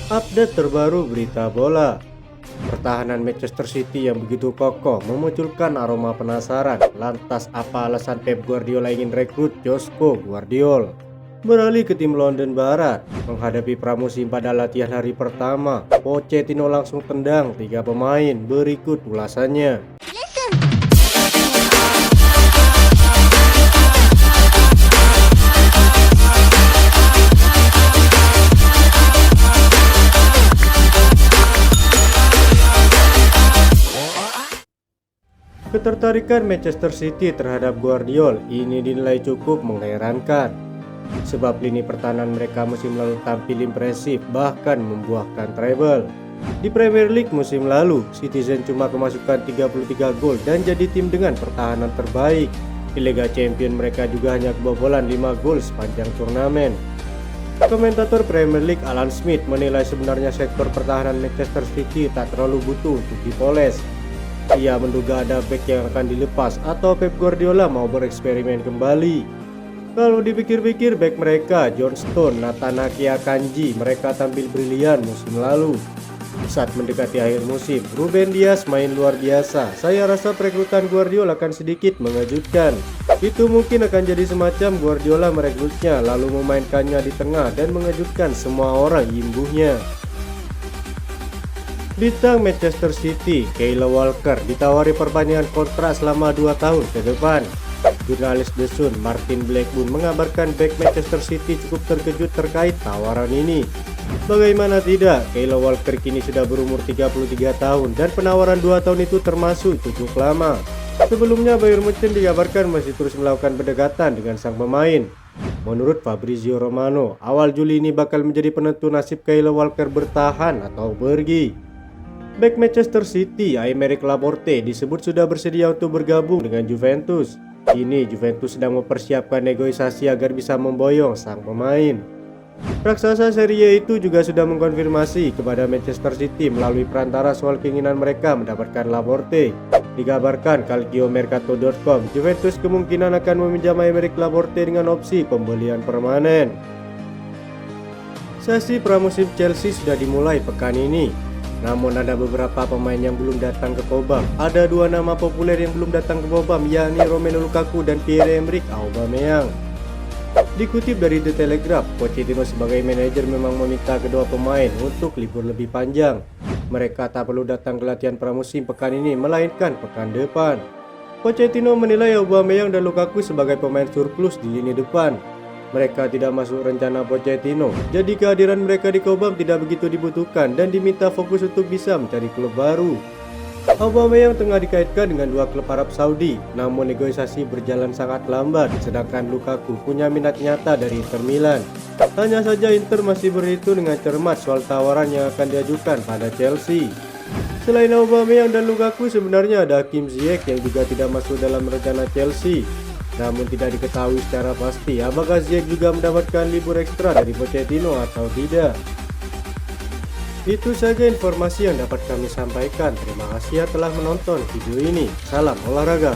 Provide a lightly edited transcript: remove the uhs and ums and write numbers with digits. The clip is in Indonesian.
Update terbaru berita bola. Pertahanan Manchester City yang begitu kokoh memunculkan aroma penasaran. Lantas apa alasan Pep Guardiola ingin rekrut Josko Gvardiol beralih ke tim London Barat? Menghadapi pramusim pada latihan hari pertama, Pochettino langsung tendang 3 pemain. Berikut ulasannya. Ketertarikan Manchester City terhadap Guardiola ini dinilai cukup mengherankan, sebab lini pertahanan mereka musim lalu tampil impresif bahkan membuahkan treble. Di Premier League musim lalu, Citizen cuma kemasukan 33 gol dan jadi tim dengan pertahanan terbaik. Di Liga Champions mereka juga hanya kebobolan 5 gol sepanjang turnamen. Komentator Premier League Alan Smith menilai sebenarnya sektor pertahanan Manchester City tak terlalu butuh untuk dipoles. Ia menduga ada back yang akan dilepas atau Pep Guardiola mau bereksperimen kembali. Kalau dipikir-pikir, back mereka John Stones, Nathanael Akanji mereka tampil brilian musim lalu. Saat mendekati akhir musim, Ruben Dias main luar biasa. Saya rasa perekrutan Guardiola akan sedikit mengejutkan. Itu mungkin akan jadi semacam Guardiola merekrutnya lalu memainkannya di tengah dan mengejutkan semua orang imbuhnya. Bintang Manchester City, Kyle Walker ditawari perpanjangan kontrak selama 2 tahun ke depan. Jurnalis The Sun, Martin Blackburn mengabarkan back Manchester City cukup terkejut terkait tawaran ini. Bagaimana tidak, Kyle Walker kini sudah berumur 33 tahun dan penawaran 2 tahun itu termasuk cukup lama. Sebelumnya Bayern Munchen dikabarkan masih terus melakukan pendekatan dengan sang pemain. Menurut Fabrizio Romano, awal Juli ini bakal menjadi penentu nasib Kyle Walker bertahan atau pergi. Back Manchester City, Aymeric Laporte disebut sudah bersedia untuk bergabung dengan Juventus. Kini Juventus sedang mempersiapkan negosiasi agar bisa memboyong sang pemain. Raksasa Serie A itu juga sudah mengkonfirmasi kepada Manchester City melalui perantara soal keinginan mereka mendapatkan Laporte. Dikabarkan calciomercato.com, Juventus kemungkinan akan meminjam Aymeric Laporte dengan opsi pembelian permanen. Sesi pramusim Chelsea sudah dimulai pekan ini. Namun ada beberapa pemain yang belum datang ke Cobham. Ada 2 nama populer yang belum datang ke Cobham, yakni Romelu Lukaku dan Pierre-Emerick Aubameyang. Dikutip dari The Telegraph, Pochettino sebagai manajer memang meminta kedua pemain untuk libur lebih panjang. Mereka tak perlu datang ke latihan pramusim pekan ini, melainkan pekan depan. Pochettino menilai Aubameyang dan Lukaku sebagai pemain surplus di lini depan. Mereka tidak masuk rencana Pochettino, jadi kehadiran mereka di Cobham tidak begitu dibutuhkan dan diminta fokus untuk bisa mencari klub baru. Aubameyang tengah dikaitkan dengan 2 klub Arab Saudi, namun negosiasi berjalan sangat lambat, sedangkan Lukaku punya minat nyata dari Inter Milan. Hanya saja Inter masih berhitung dengan cermat soal tawaran yang akan diajukan pada Chelsea. Selain Aubameyang dan Lukaku, sebenarnya ada Hakim Ziyech yang juga tidak masuk dalam rencana Chelsea. Namun tidak diketahui secara pasti apakah Ziyech juga mendapatkan libur ekstra dari Pochettino atau tidak. Itu saja informasi yang dapat kami sampaikan. Terima kasih telah menonton video ini. Salam olahraga.